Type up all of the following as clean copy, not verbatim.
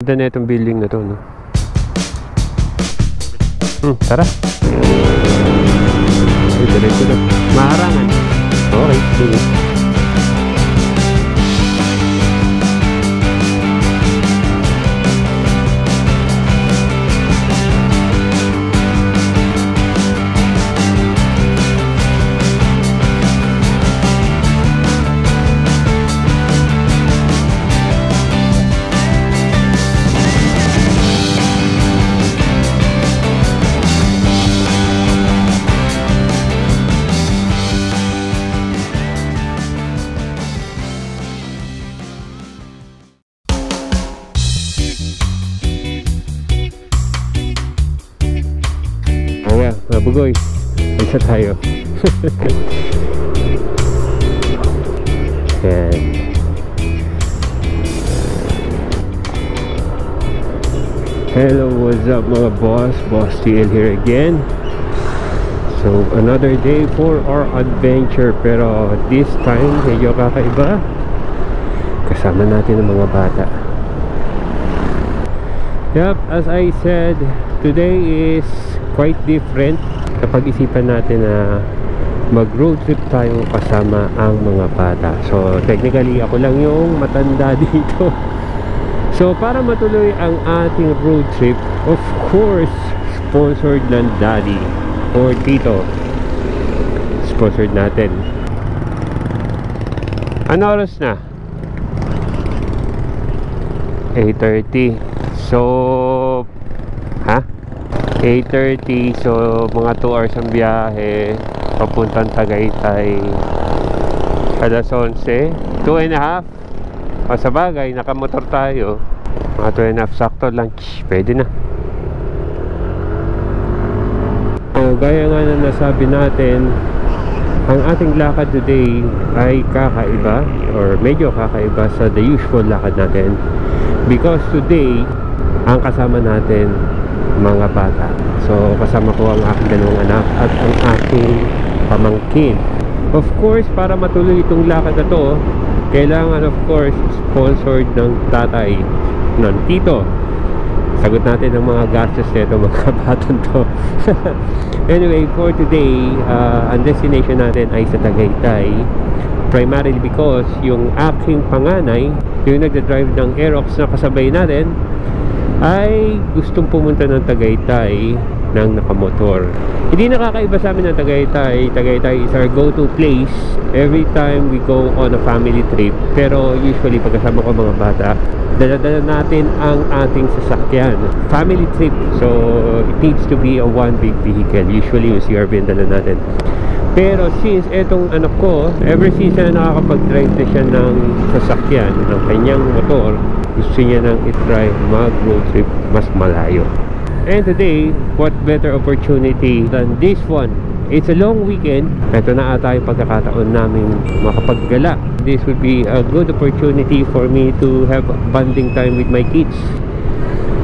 Ganda na itong building na to, no? Tara. Diretso na. Maharangan. Okay, sige. Bugoy, isa tayo. Yan. Hello, what's up mga boss? Boss TL here again. So another day for our adventure, pero this time medyo kakaiba. Kasama natin ang mga bata. Yep, as I said, today is quite different. Kapag isipan natin na mag road trip tayo kasama ang mga bata. So technically ako lang yung matanda dito. So para matuloy ang ating road trip, of course sponsored ng daddy or tito. Sponsored natin. Ano oras na? 8:30. So 8:30, so mga 2 hours ang biyahe papuntang Tagaytay. Alas 11, 2.5. O sa bagay, nakamotor tayo, mga 2.5, sakto lunch, pwede na. Gaya nga na nasabi natin, ang ating lakad today ay kakaiba or medyo kakaiba sa the usual lakad natin, because today ang kasama natin mga bata. So kasama ko ang aking dalawang anak at ang aking pamangkin. Of course, para matuloy itong lakad na to, kailangan of course sponsored ng tatay, ng tito. Sagot natin ang mga gastos nito mga batang to. Anyway, for today, ang destination natin ay sa Tagaytay, primarily because yung aking panganay, yung nagdadrive ng Aerox na kasabay natin, ay gustong pumunta ng Tagaytay ng nakamotor. Hindi nakakaiba sa amin ng Tagaytay. Tagaytay is our go-to place every time we go on a family trip. Pero usually pagkasama ko mga bata, dala-dala natin ang ating sasakyan. Family trip, so it needs to be a one big vehicle. Usually yung CRV ang dala natin. Pero since etong anak ko, ever since na nakakapag-drive na siya ng sasakyan, ng kanyang motor, gusto niya nang i-try mag-road trip mas malayo. And today, what better opportunity than this one? It's a long weekend. Ito na ata yung pagkakataon namin makapaggala. This would be a good opportunity for me to have bonding time with my kids.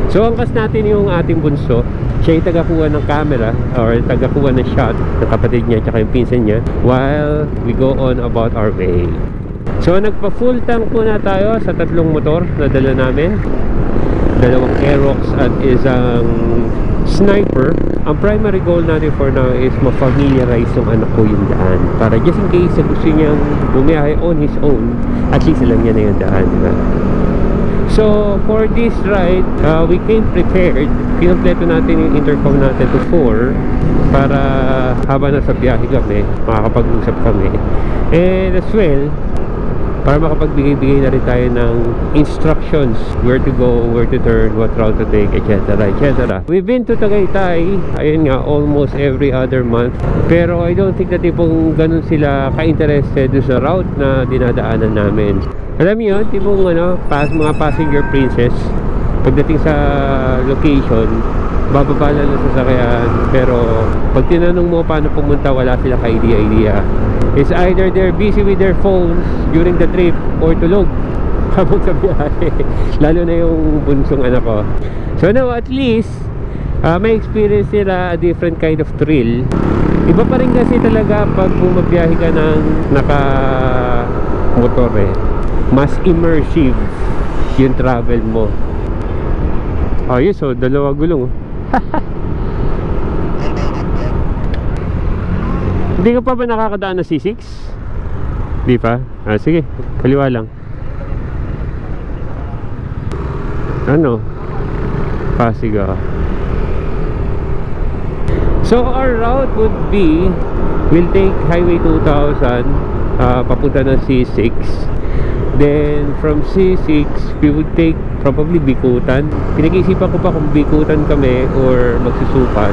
So angkas natin yung ating bunso. Siya yung tagakuha ng camera or tagakuha ng shot ng kapatid niya at yung pinsan niya while we go on about our way. So nagpa full tank po na tayo sa tatlong motor na dala namin, dalawang Aerox at isang Sniper. Ang primary goal natin for now is ma-familiarize yung anak ko yung daan, para just in case na gusto niyang bumiyahe on his own, at least alam niya na yung daan, diba? So for this ride, we came prepared. Pinompleto natin yung intercom natin to 4 para habang nasa biyahe kami, makakapag-usap kami, and as well para makapagbigay-bigay na rin tayo ng instructions, where to go, where to turn, what route to take, etc, etc. We've been to Tagaytay, ayun nga, almost every other month, pero I don't think na tipong ganun sila ka-interested sa route na dinadaanan namin. Alam niyo, tipong mga passenger princess, pagdating sa location, bababa lang sa sasakyan, pero pag tinanong mo paano pumunta, wala sila ka-idea. It's either they're busy with their phones during the trip or tulog habang sa biyahe. Lalo na yung bunsong anak ko. So now at least may experience nila a different kind of thrill. Iba pa rin kasi talaga pag bumabiyahe ka ng naka-motor eh. Mas immersive yung travel mo. Ayos oh, dalawa gulong oh. Hindi ka pa ba nakakadaan na C6? Di pa? Sige, kaliwa lang. Ano? Pasig ah. So our route would be, we'll take Highway 2000 papunta ng C6. Then from C6 we would take probably Bikutan. Pinag-iisipan ko pa kung Bikutan kami or magsusukat.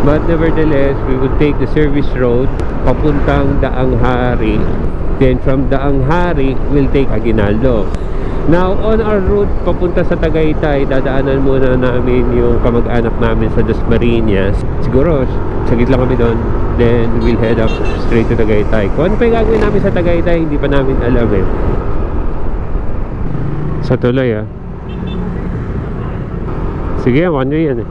But nevertheless, we would take the service road papuntang Daang Hari. Then from Daang Hari, we'll take Aguinaldo. Now, on our route papunta sa Tagaytay, dadaanan muna namin yung kamag-anak namin sa Dasmariñas. Siguro, saglit lang kami doon. Then, we'll head up straight to Tagaytay. Kung ano pa yung gagawin namin sa Tagaytay, hindi pa namin alam eh. Sa tuloy ah. Sige, one way yan eh.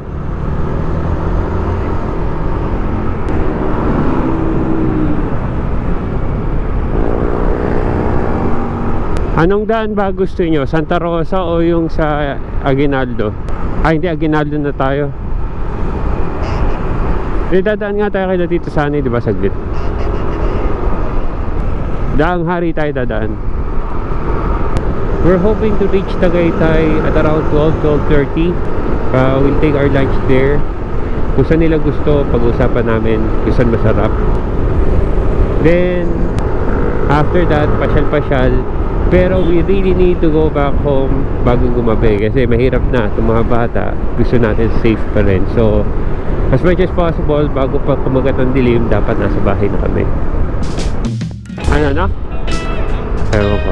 Anong daan ba gusto nyo? Santa Rosa o yung sa Aguinaldo? Hindi, Aguinaldo na tayo. Dadaan nga tayo kaya dito sana, di ba, saglit? Daang Hari tayo dadaan. We're hoping to reach Tagaytay at around 12:30. We'll take our lunch there. Kung saan nila gusto, pag-usapan namin kung saan masarap. Then after that, pasyal-pasyal. Pero we really need to go back home bago gumabi kasi mahirap na itong mga bata. Gusto natin safe pa rin. So as much as possible, bago pa kumagat ang dilim, dapat nasa bahay na kami. Ano na? Ewan ko.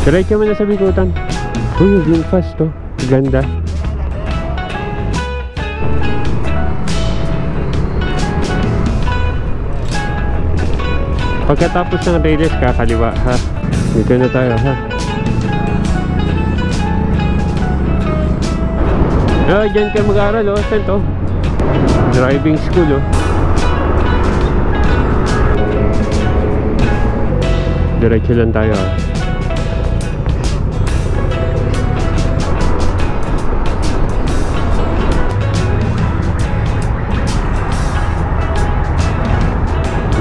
Diretso mo na sa Bikutan. Uy, yung fast to. Ganda. Pagkatapos ng Reyes, kakaliwa ha. Dito na tayo ha. Dyan ka mag-aaral oh. Saan to? Driving school oh. Diretso lang tayo ha.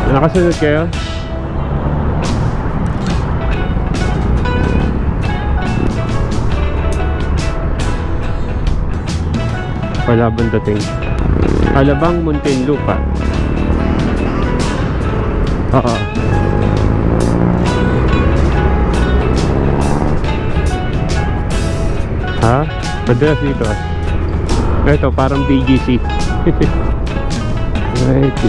Nakasunod kayo? Wala bang dating? Alabang Muntinlupa. Oo. Ha? Madalas dito. Ito parang BGC. Right.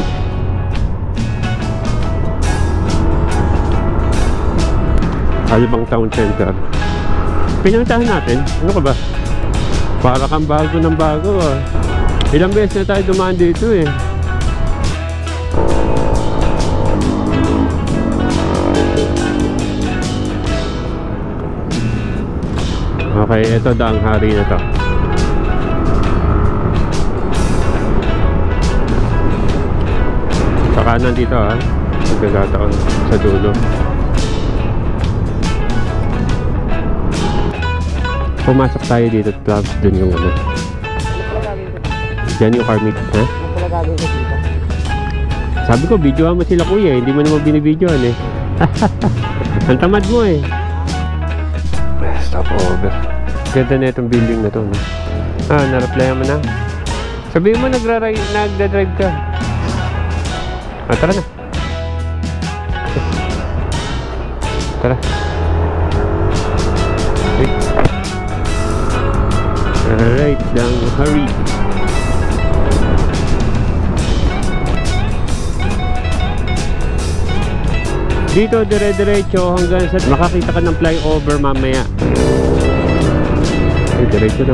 Alabang Town Center. Pinuntahan natin. Ano ka ba? Para kang bago ng bago ah. Ilang beses na tayo dumaan dito eh. Okay, ito Daang Hari na to. Sa kanan dito ah. Magkakataon sa dulo. Pumasok tayo dito, clubs, dun yung ano. Diyan yung car meet, ha? Ano pala gagawin ko dito? Sabi ko, videoan mo sila kuya, hindi mo naman binibidyoan eh. Ang tamad mo eh. Stop over. Ganda na itong building na to, no? Na-replyan mo na. Sabihin mo, nagda-drive ka. Tara na. Tara. Alright, Daang Hari. Dito dire-diretso hanggang sa makakita ka ng flyover mamaya. Ay, diretso na.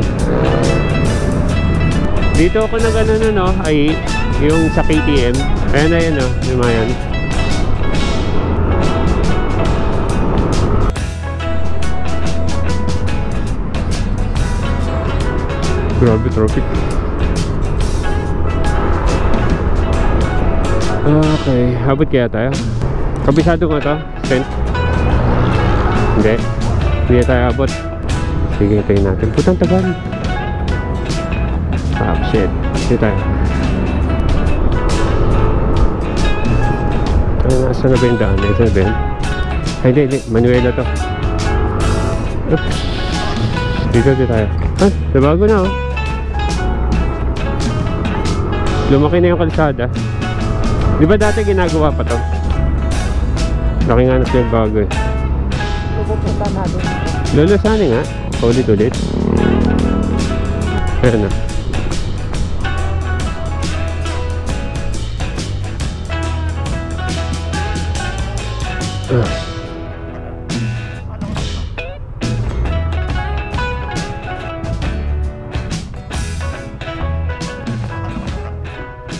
Dito ako nag-ano no, ay yung sa KTM. Ayan na yan, no, yung mga yan. Grabe, traffic. Okay, habot kaya tayo? Kabisado ko ito? Stent? Hindi. Hindi tayo abot. Sige, tayo natin. Putang tagal. Ah, shit. Dito tayo. Nasa na ba yung daan? Ito na ba yun? Ay, hindi. Manuela to. Oops. Dito tayo. Ah, nabago na, oh. Lumaki na yung kalsada. Di ba dati ginagawa pa to? Laki nga na siya bago eh. Lulusanin nga. Ulit-ulit. Ayan na.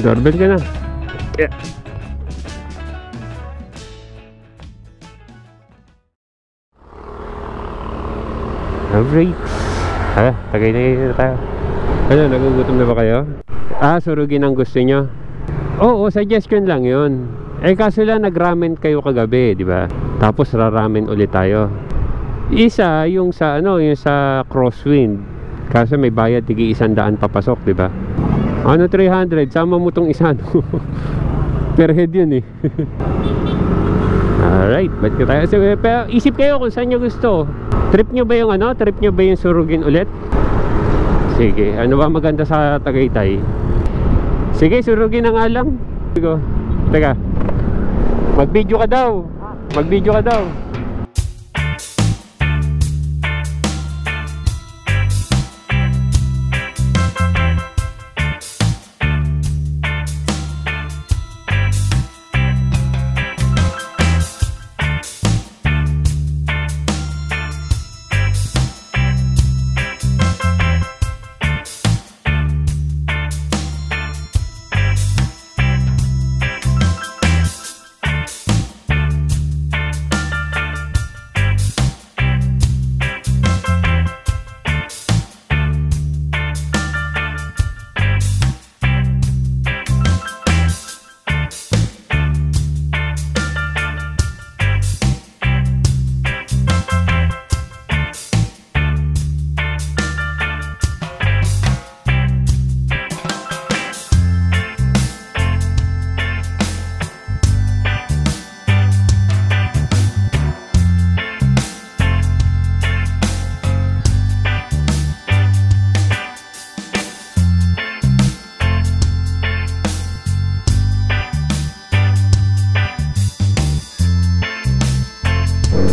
Doorbell ka na. Yeah. Brakes. Tagay na tayo. Ano, nagugutom na ba kayo? Surugin ang gusto nyo. Oo, suggestion lang yun. Kaso lang nag-ramen kayo kagabi, di ba? Tapos ra-ramen ulit tayo. Isa yung sa yung sa Crosswind. Kaso may bayad tigi 100 papasok, di ba? 300, sama mo tong isa, no? Per head yun eh. Alright, ba't ka tayo? Pero isip kayo kung saan nyo gusto. Trip nyo ba yung Trip nyo ba yung surugin ulit? Sige, ano ba maganda sa Tagaytay? Sige, surugin na nga lang. Teka, mag-video ka daw. Mag-video ka daw.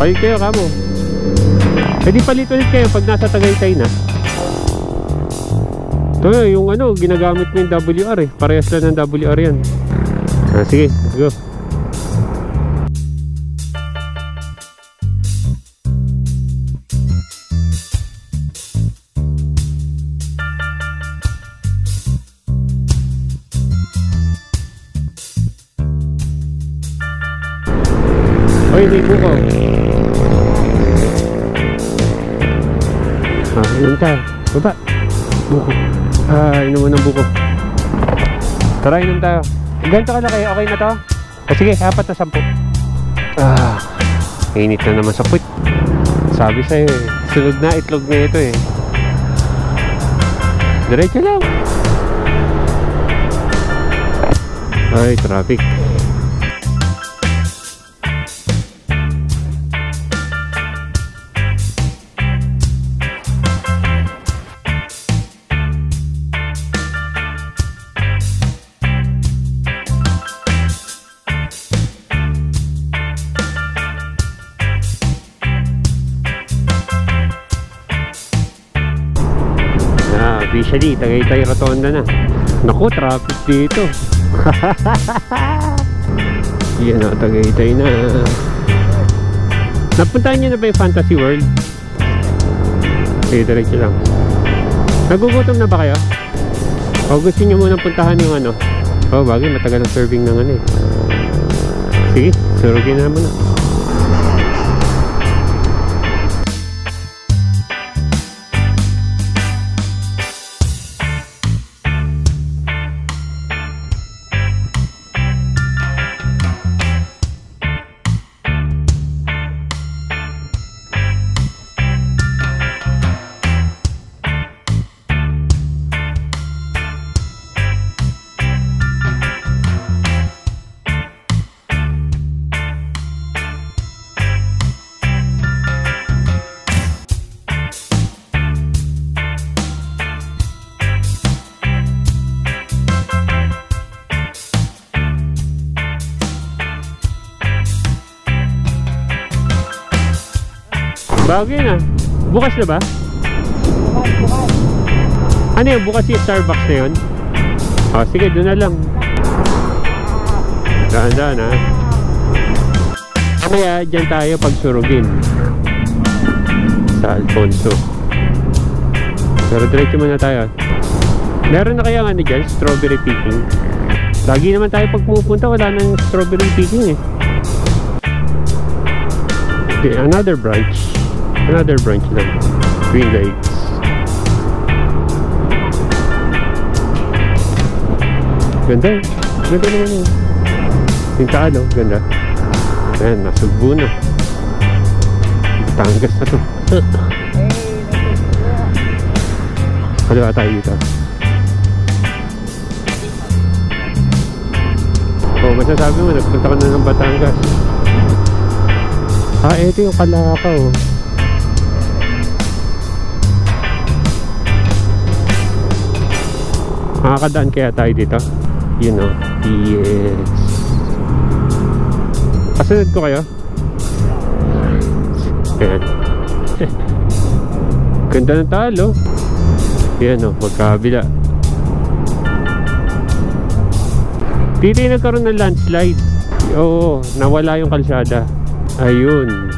Palit kayo kamo. Pwede palit ulit kayo pag nasa Tagaytay na. Ito yung ginagamit ko yung WR eh. Parehas lang ng WR yan. Sige, let's go. Oy, may buko. Inom tayo. Baba. Buko. Inom mo ng buko. Tara, inom tayo. Ganito ka na kayo. Okay na to? Sige, 4 na 10. Init na naman sa puwit. Sabi sa'yo eh. Sunog na, itlog na ito eh. Diretso lang. Ay, traffic. Officially, Tagaytay Rotonda na. Naku, traffic dito. Yan na, Tagaytay na. Napuntahan nyo na ba yung Fantasy World? Okay, diretso lang. Nagugutom na ba kayo? O gusto nyo munang puntahan yung bagay, matagal ang serving ng eh. Sige, surugin na muna. Bago yun ah. Bukas na ba? Bukas. Ano yun? Bukas yung Starbucks na yun? Oh, sige, doon na lang. Dahan-dahan ha. Kaya dyan tayo pagsurugin sa Alfonso. Pero diretso muna tayo. Meron na kaya ano dyan? Strawberry picking. Lagi naman tayo pag pumupunta, wala nang strawberry picking eh. Okay, another branch lang. Green Lakes. Ganda eh. Ganda naman yun. Yung taan oh, ganda. Ayan, nasugbo na. Batangas na to. Kaliwa tayo dito. Oh, masasabi mo, nagpunta ka na ng Batangas. Ah, ito yung Kalakaw. Makakadaan kaya tayo dito? You know, yes. Kasunod ko kayo? Ayan. Ganda ng talo. Ayan o, magkabila. Dito yung nagkaroon ng landslide. Oo, nawala yung kalsada. Ayun.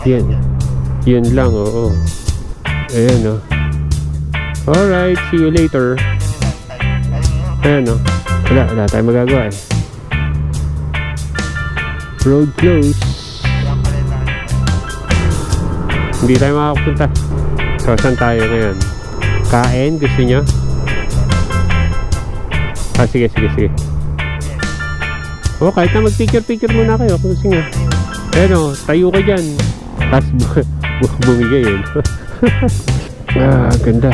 Yan. Yun lang, oo. Ayan o. Alright, see you later. Ayan o. Wala tayong magagawa eh. Road closed. Hindi tayo makakapunta. So, saan tayo ngayon? Kain? Gusto nyo? Ah, sige. O, kahit na mag-picture muna kayo kung gusto nyo. Ayan o, tayo ka dyan. Tapos bumigay yun. Ah, ganda.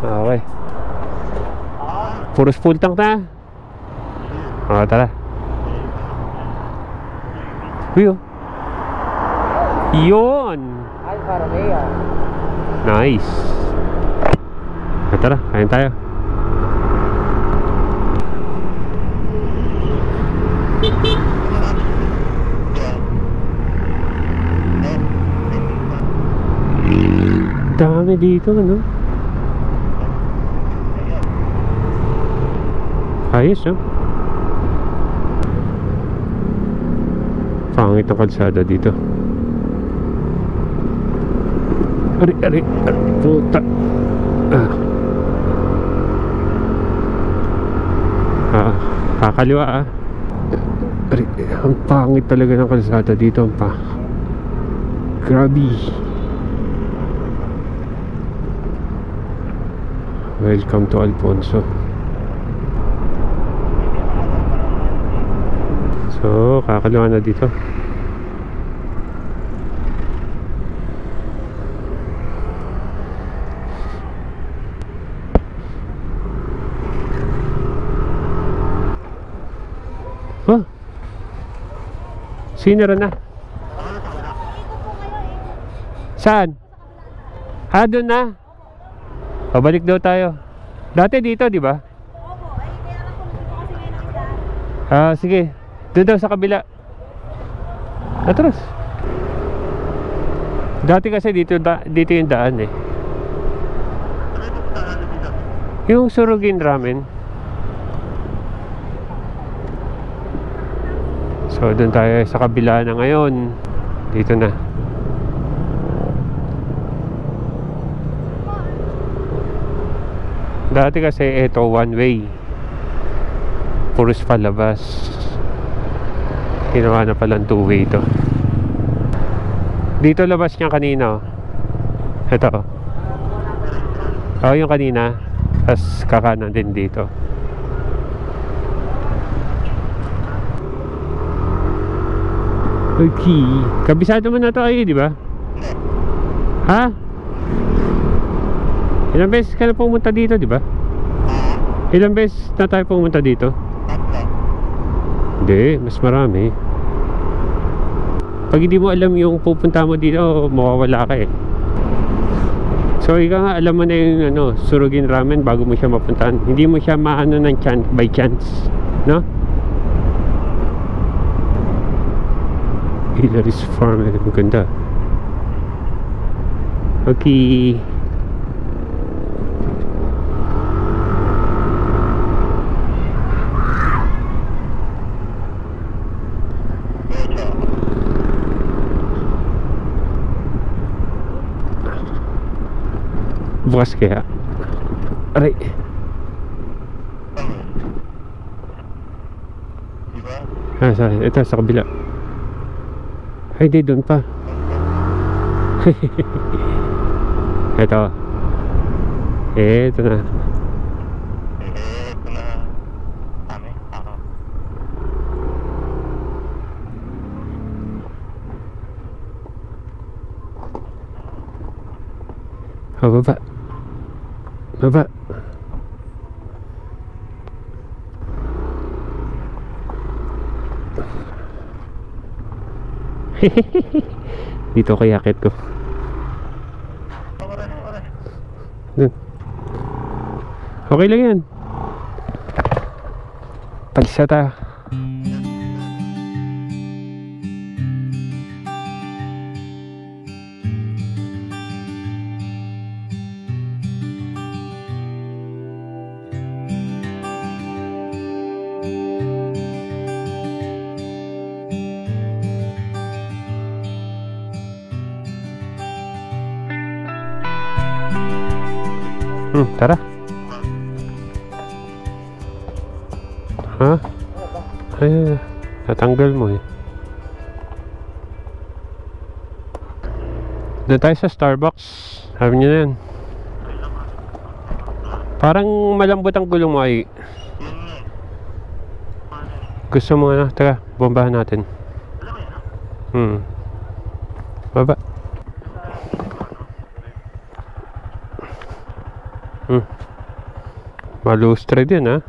Okay. Puros full tank na. O, tara. Uy, oh. Yun. Alfa Romeo. Nice. Tara, kain tayo. Dami dito, ano? Ayos, no? Pangit ang kalsada dito. Ari, puta. Kakaliwa ah. Ari, ang pangit talaga ng kalsada dito. Grabe. Welcome to Alfonso. So, kakaliwa na dito. Oh, sinira na. Saan? Ah, doon na. Pabalik daw tayo. Dati dito, di ba? Opo, ay kaya ako dito kasi ngayon nakidaan. Ah, sige. Doon daw sa kabila. Atras. Dati kasi dito yung daan eh. Yung Surugin Ramen. So doon tayo sa kabila na ngayon. Dito na. Dati kasi ito one way. Puros palabas. Ginawa na palang two way ito. Dito labas niya kanina. Ito. Oh, yung kanina. Tapos kakanan din dito. Okay. Kabisado mo na ito kayo, di ba? Ha? Ilang beses ka na pumunta dito, di ba? Ilang beses na tayo pumunta dito? Hindi, mas marami. Pag hindi mo alam yung pupunta mo dito, mawawala ka eh. So ikaw nga, alam mo na yung ano, Surugin Ramen bago mo siya mapuntahan. Hindi mo siya maano ng chance, by chance, no? Hilary's Farm, ang ganda. Okay. Bukas kaya. Aray. Ito sa kabila. Ay, di doon pa. Ito. Ito na. Baba. Baba. Dito kaya akit ko. Dun. Okay lang yan. Palisa tayo. Tara. Ha? Ay, natanggal mo eh. Doon tayo sa Starbucks. Sabi niyo na yan. Parang malambot ang gulong mo ay. Gusto mo na? Tara, bombahan natin. Baba. Malustre din ha.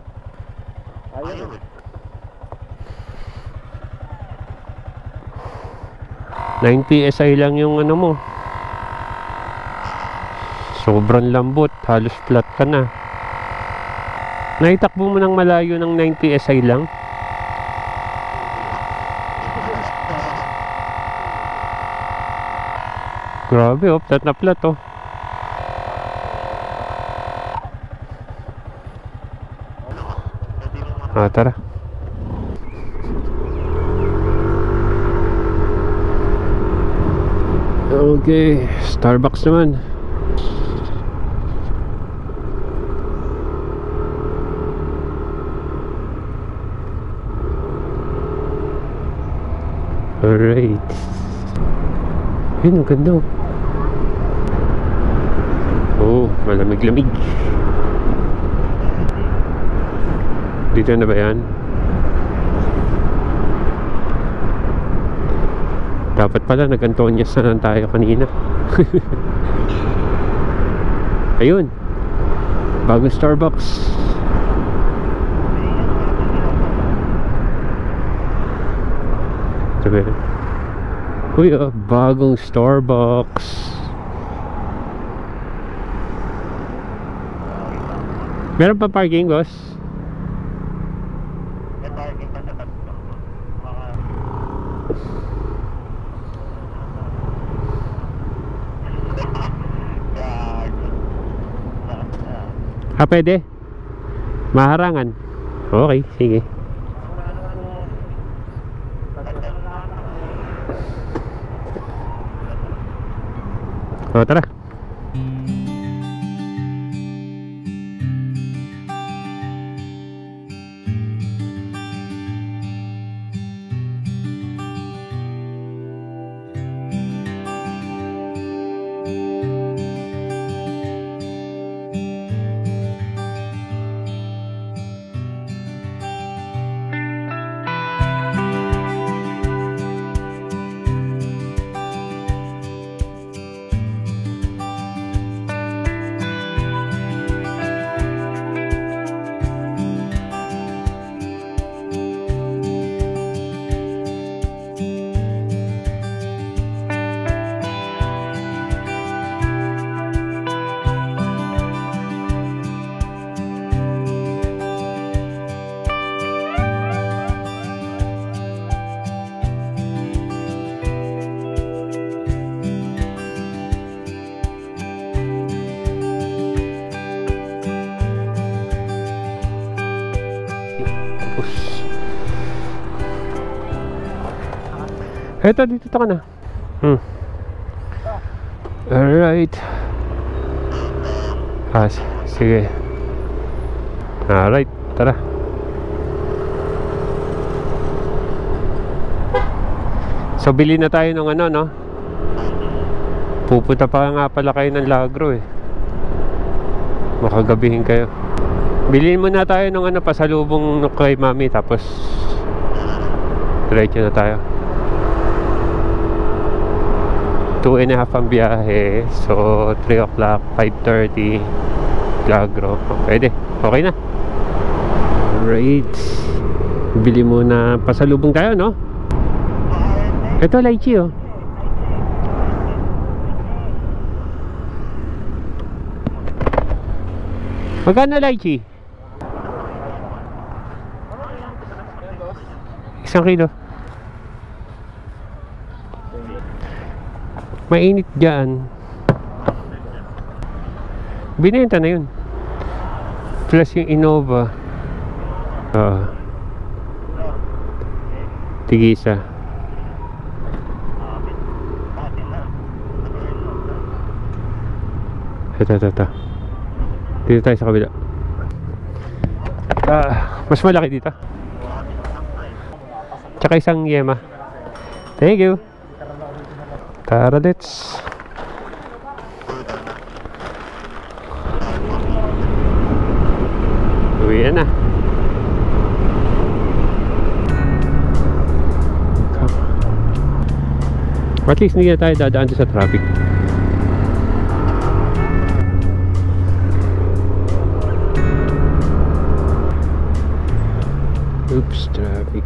9 PSI lang yung ano mo. Sobrang lambot, halos flat ka na. Naitakbo mo ng malayo ng 9 PSI lang. Grabe oh, flat na flat oh. Tara. Okay, Starbucks naman. Alright. Yun, ang ganda. Oh, malamig-lamig. Dito na ba yan? Dapat pala nag-Antonias na lang tayo kanina. Ayun, bagong Starbucks. Sabi, uy oh, bagong Starbucks. Meron pa parking, boss? Pwede? Maharangan? Okay, sige. Tara. Tapos eto, dito ka na. Alright. Sige. Alright, tara. So bili na tayo ng ano, no? Pupunta pa nga pala kayo ng Lagro eh. Makagabihin kayo. Bilhin muna tayo ng ano, pasalubong kay mami. Tapos diretso na tayo. 2.5 ang biyahe. So 3 o'clock, 5:30 Lagro. Pwede, okay na. Alright, bili muna, pasalubong tayo, no? Ito, lychee, oh. Magkano lychee? 1 kilo. Mainit dyan. Binenta na yun. Plus yung Innova. Tigisa. Ito. Dito tayo sa kabila. Mas malaki dito. Tsaka isang yema. Thank you. Tara, let's. Uwi na. At least hindi na tayo dadaan sa traffic. Oops, traffic.